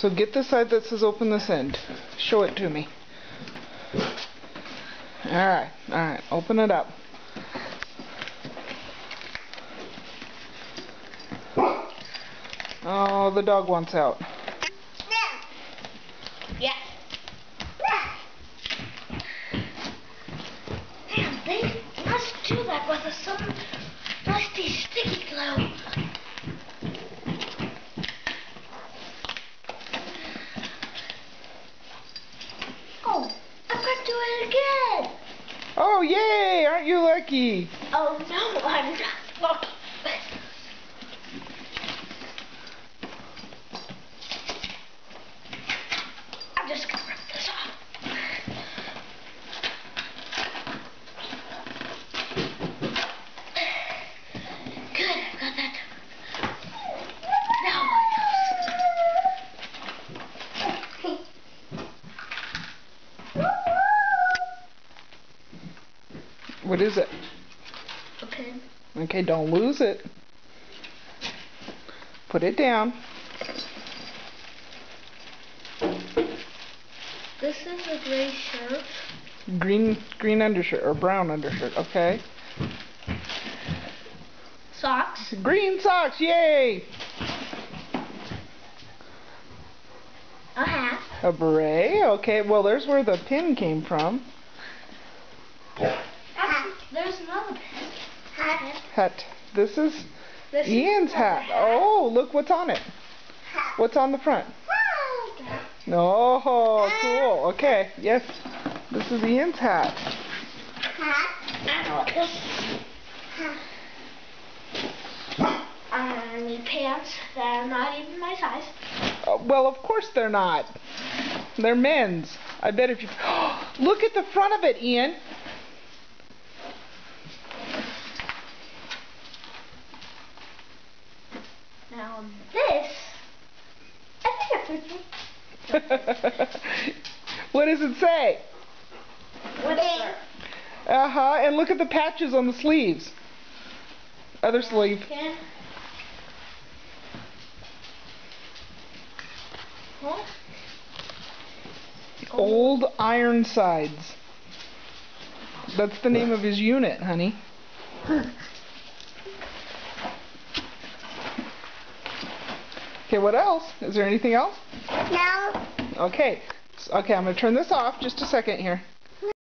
So get the side that says open this end. Show it to me. Alright, open it up. Oh, the dog wants out. Yeah. Damn, they must do that with some nasty sticky glue. Oh, I've got to do it again. Oh, yay! Aren't you lucky? Oh no, I'm not lucky. I'm just gonna rip this off. Good, I've got that. Now What is it? a pin. Okay, don't lose it. Put it down. This is a gray shirt. Green undershirt or brown undershirt, okay. Socks. Green socks, yay! A hat. A beret, okay. Well, there's where the pin came from. There's another pin. Hat. This is Ian's hat. Oh, look what's on it. What's on the front? Oh, cool. Okay, yes. This is Ian's hat. I need pants that are not even my size. Well, of course they're not. They're men's. I bet if you... Look at the front of it, Ian. Now this, I think it fits me. What does it say? Whisper. Uh-huh, and look at the patches on the sleeves. Other sleeve. Okay. Huh? Old Ironsides. That's the name of his unit, honey. Okay, what else? Is there anything else? No. Okay. Okay, I'm going to turn this off just a second here.